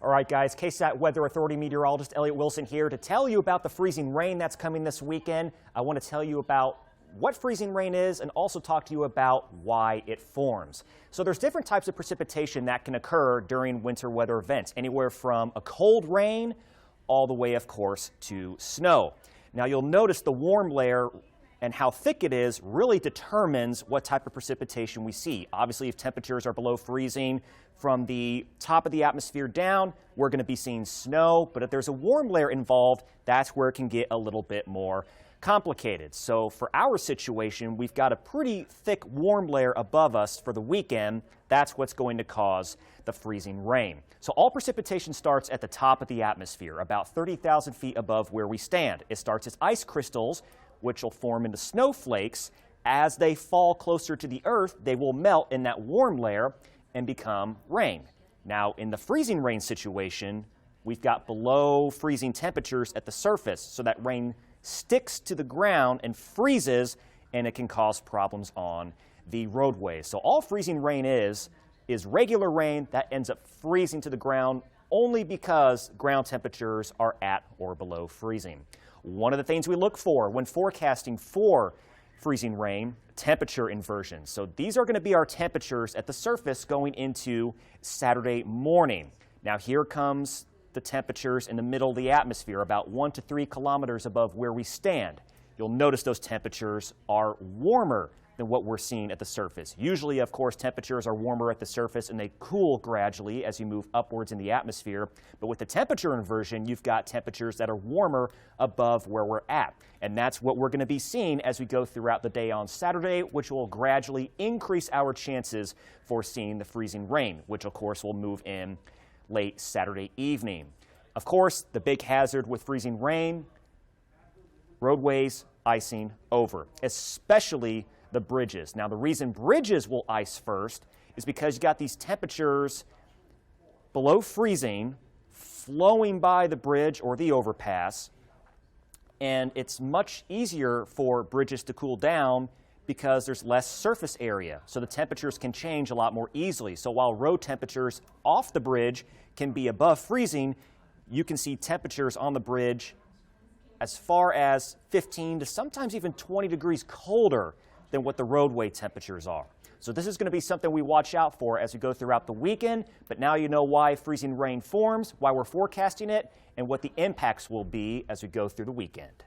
All right, guys, KSAT Weather Authority meteorologist Elliot Wilson here to tell you about the freezing rain that's coming this weekend. I want to tell you about what freezing rain is and also talk to you about why it forms. So there's different types of precipitation that can occur during winter weather events, anywhere from a cold rain all the way, of course, to snow. Now you'll notice the warm layer and how thick it is really determines what type of precipitation we see. Obviously, if temperatures are below freezing from the top of the atmosphere down, we're going to be seeing snow. But if there's a warm layer involved, that's where it can get a little bit more complicated. So for our situation, we've got a pretty thick warm layer above us for the weekend. That's what's going to cause the freezing rain. So all precipitation starts at the top of the atmosphere, about 30,000 feet above where we stand. It starts as ice crystals, which will form into snowflakes. As they fall closer to the earth, they will melt in that warm layer and become rain. Now, in the freezing rain situation, we've got below freezing temperatures at the surface, so that rain sticks to the ground and freezes, and it can cause problems on the roadways. So all freezing rain is regular rain that ends up freezing to the ground only because ground temperatures are at or below freezing. One of the things we look for when forecasting for freezing rain, temperature inversions. So these are going to be our temperatures at the surface going into Saturday morning. Now here comes the temperatures in the middle of the atmosphere, about 1 to 3 kilometers above where we stand. You'll notice those temperatures are warmer than what we're seeing at the surface. Usually, of course, temperatures are warmer at the surface and they cool gradually as you move upwards in the atmosphere. But with the temperature inversion, you've got temperatures that are warmer above where we're at. And that's what we're going to be seeing as we go throughout the day on Saturday, which will gradually increase our chances for seeing the freezing rain, which of course will move in late Saturday evening. Of course, the big hazard with freezing rain, roadways icing over, especially the bridges. Now, the reason bridges will ice first is because you got these temperatures below freezing flowing by the bridge or the overpass, and it's much easier for bridges to cool down because there's less surface area, so the temperatures can change a lot more easily. So while road temperatures off the bridge can be above freezing, you can see temperatures on the bridge as far as 15 to sometimes even 20 degrees colder than what the roadway temperatures are. So this is going to be something we watch out for as we go throughout the weekend, but now you know why freezing rain forms, why we're forecasting it, and what the impacts will be as we go through the weekend.